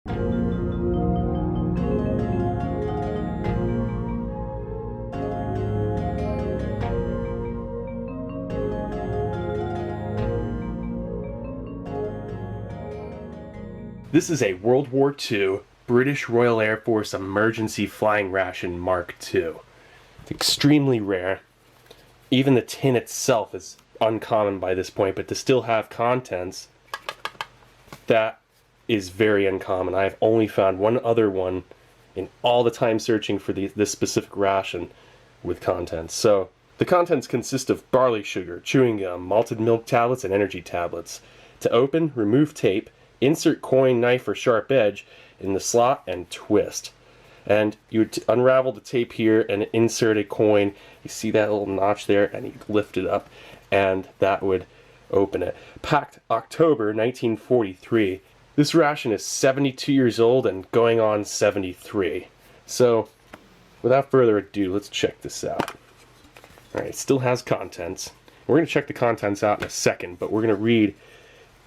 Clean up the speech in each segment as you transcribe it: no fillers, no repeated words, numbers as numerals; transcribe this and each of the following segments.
This is a World War II British Royal Air Force Emergency Flying Ration Mark II. It's extremely rare. Even the tin itself is uncommon by this point, but to still have contents, that is very uncommon. I have only found one other one in all the time searching for this specific ration with contents. So the contents consist of barley sugar, chewing gum, malted milk tablets, and energy tablets. To open, remove tape, insert coin, knife, or sharp edge in the slot and twist. And you would unravel the tape here and insert a coin. You see that little notch there, and you lift it up, and that would open it. Packed October 1943. This ration is 72 years old and going on 73. So, without further ado, let's check this out. Alright, it still has contents. We're going to check the contents out in a second, but we're going to read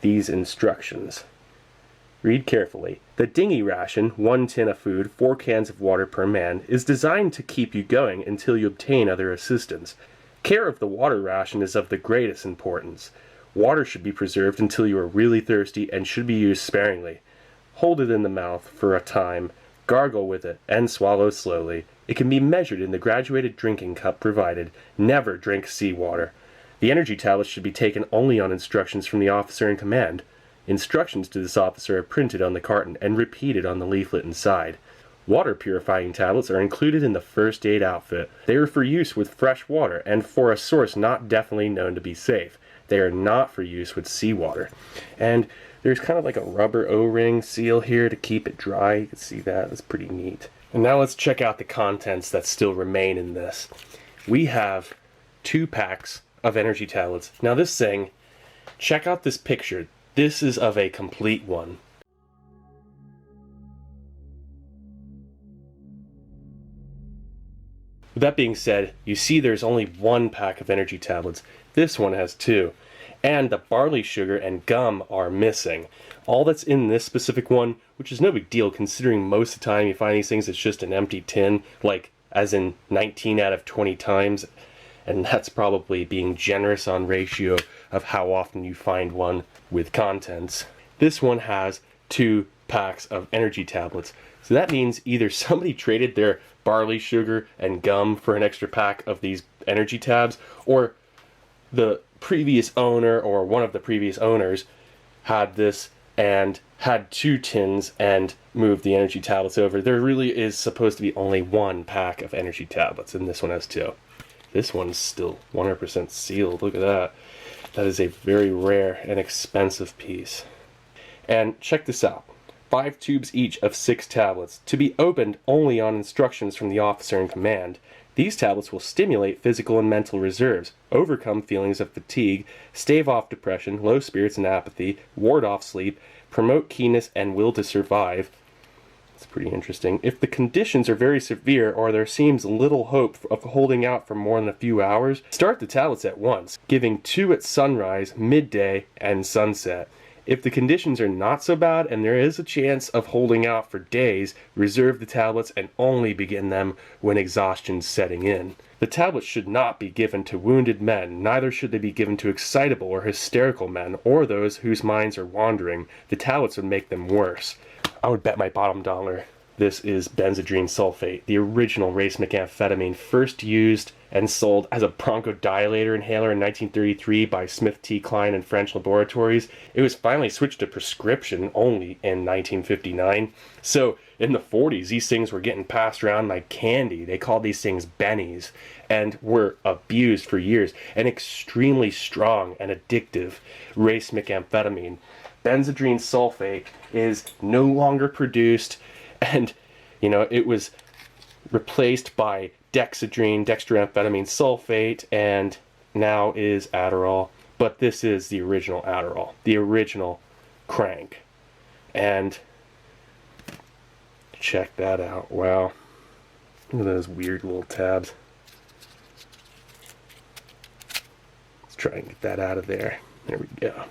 these instructions. Read carefully. The dinghy ration, 1 tin of food, 4 cans of water per man, is designed to keep you going until you obtain other assistance. Care of the water ration is of the greatest importance. Water should be preserved until you are really thirsty and should be used sparingly. Hold it in the mouth for a time, gargle with it, and swallow slowly. It can be measured in the graduated drinking cup provided. Never drink seawater. The energy tablets should be taken only on instructions from the officer in command. Instructions to this officer are printed on the carton and repeated on the leaflet inside. Water purifying tablets are included in the first aid outfit. They are for use with fresh water and for a source not definitely known to be safe. They are not for use with seawater. And there's kind of like a rubber O-ring seal here to keep it dry. You can see that. That's pretty neat. And now let's check out the contents that still remain in this. We have 2 packs of energy tablets. Now this thing, check out this picture. This is of a complete one. With that being said, you see there's only 1 pack of energy tablets. This one has 2. And the barley sugar and gum are missing. All that's in this specific one, which is no big deal considering most of the time you find these things, it's just an empty tin, like as in 19 out of 20 times. And that's probably being generous on ratio of how often you find one with contents. This one has 2 packs of energy tablets. So that means either somebody traded their barley sugar and gum for an extra pack of these energy tabs, or the previous owner or one of the previous owners had this and had 2 tins and moved the energy tablets over. There really is supposed to be only 1 pack of energy tablets, and this one has 2. This one's still 100% sealed. Look at that. That is a very rare and expensive piece. And check this out. 5 tubes each of 6 tablets, to be opened only on instructions from the officer in command. These tablets will stimulate physical and mental reserves, overcome feelings of fatigue, stave off depression, low spirits and apathy, ward off sleep, promote keenness and will to survive. It's pretty interesting. If the conditions are very severe or there seems little hope of holding out for more than a few hours, start the tablets at once, giving 2 at sunrise, midday, and sunset. If the conditions are not so bad and there is a chance of holding out for days, reserve the tablets and only begin them when exhaustion's setting in. The tablets should not be given to wounded men, neither should they be given to excitable or hysterical men or those whose minds are wandering. The tablets would make them worse. I would bet my bottom dollar this is benzedrine sulfate, the original race methamphetamine, first used and sold as a bronchodilator inhaler in 1933 by Smith T. Klein and French laboratories. It was finally switched to prescription only in 1959. So in the 40s, these things were getting passed around like candy. They called these things bennies and were abused for years. An extremely strong and addictive race methamphetamine. Benzedrine sulfate is no longer produced, and it was replaced by dextroamphetamine sulfate, and now is Adderall. But this is the original Adderall, the original crank. And check that out. Wow. Look at those weird little tabs. Let's try and get that out of there. There we go.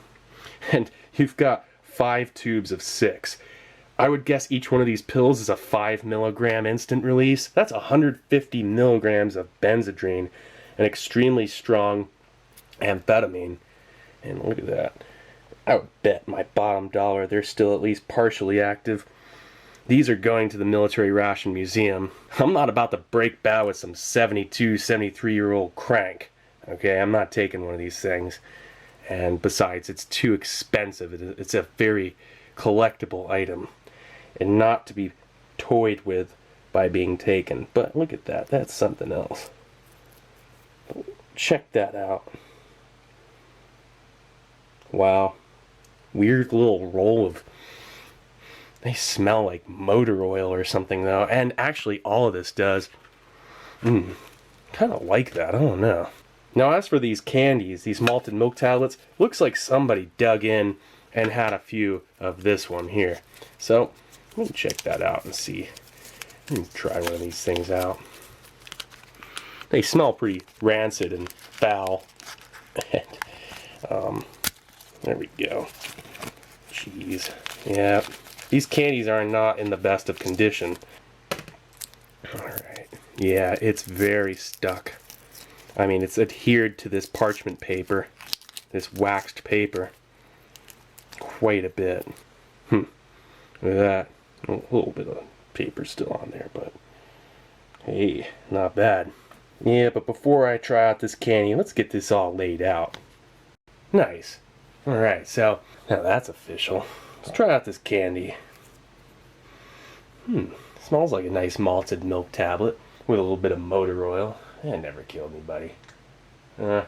And you've got 5 tubes of 6. I would guess each one of these pills is a 5 milligram instant release. That's 150 milligrams of Benzedrine, an extremely strong amphetamine. And look at that. I would bet my bottom dollar they're still at least partially active. These are going to the Military Ration Museum. I'm not about to break bow with some 72, 73-year-old crank. Okay, I'm not taking one of these things. And besides, it's too expensive. It's a very collectible item, and not to be toyed with by being taken. But look at that. That's something else. Check that out. Wow. Weird little roll of... They smell like motor oil or something, though. And actually, all of this does. Kind of like that. I don't know. Now, as for these candies, these malted milk tablets, looks like somebody dug in and had a few of this one here. So, let me check that out and see. Let me try one of these things out. They smell pretty rancid and foul. There we go. Jeez. Yeah. These candies are not in the best of condition. Alright. Yeah, it's very stuck. I mean, it's adhered to this parchment paper, this waxed paper, quite a bit. Look at that. A little bit of paper still on there, but hey, not bad. Yeah, but before I try out this candy, let's get this all laid out. Nice. Alright, so now that's official. Let's try out this candy. Smells like a nice malted milk tablet with a little bit of motor oil. It never killed anybody. Oh,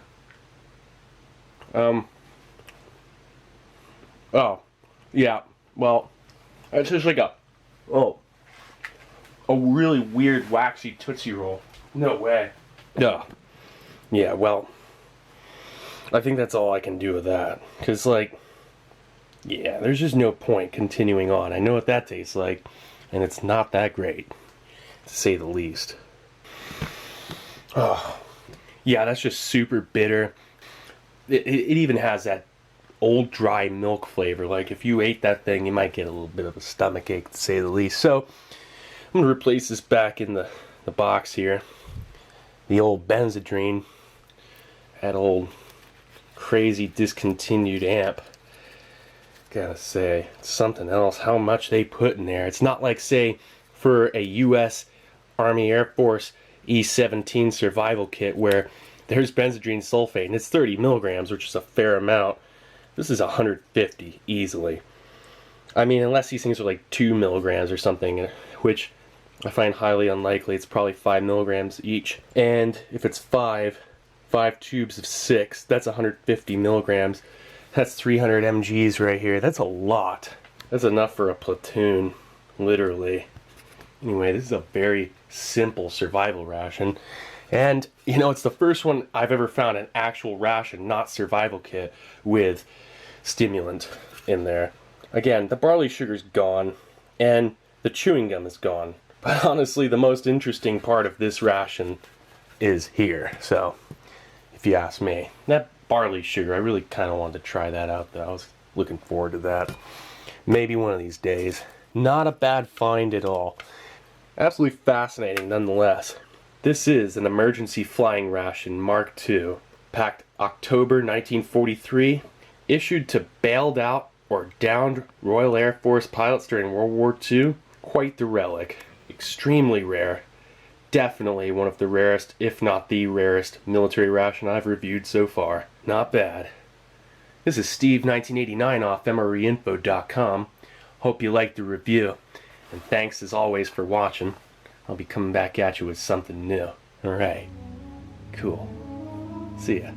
yeah. Well, it's just like a really weird waxy Tootsie Roll. No way. Yeah, well, I think that's all I can do with that. Because, like, yeah, there's just no point continuing on. I know what that tastes like, and it's not that great, to say the least. Oh, yeah, that's just super bitter. It even has that old dry milk flavor. Like, if you ate that thing, you might get a little bit of a stomach ache, to say the least. So, I'm going to replace this back in the box here. The old Benzedrine. That old crazy discontinued amp. Gotta say, it's something else how much they put in there. It's not like, say, for a U.S. Army Air Force E-17 survival kit where there's Benzedrine sulfate and it's 30 milligrams, which is a fair amount. This is 150 easily. I mean, unless these things are like 2 milligrams or something, which I find highly unlikely. It's probably 5 milligrams each. And if it's 5 tubes of 6, that's 150 milligrams. That's 300 mgs right here. That's a lot. That's enough for a platoon, literally. Anyway, this is a very simple survival ration. And, you know, it's the first one I've ever found an actual ration, not survival kit, with stimulant in there. Again, the barley sugar's gone, and the chewing gum is gone. But honestly, the most interesting part of this ration is here. So, if you ask me, that barley sugar, I really kind of wanted to try that out, though. I was looking forward to that. Maybe one of these days. Not a bad find at all. Absolutely fascinating, nonetheless. This is an emergency flying ration Mark II, packed October 1943, issued to bailed out or downed Royal Air Force pilots during World War II. Quite the relic. Extremely rare. Definitely one of the rarest, if not the rarest, military ration I've reviewed so far. Not bad. This is Steve 1989 off MREinfo.com. Hope you liked the review. And thanks as always for watching. I'll be coming back at you with something new. Alright. Cool. See ya.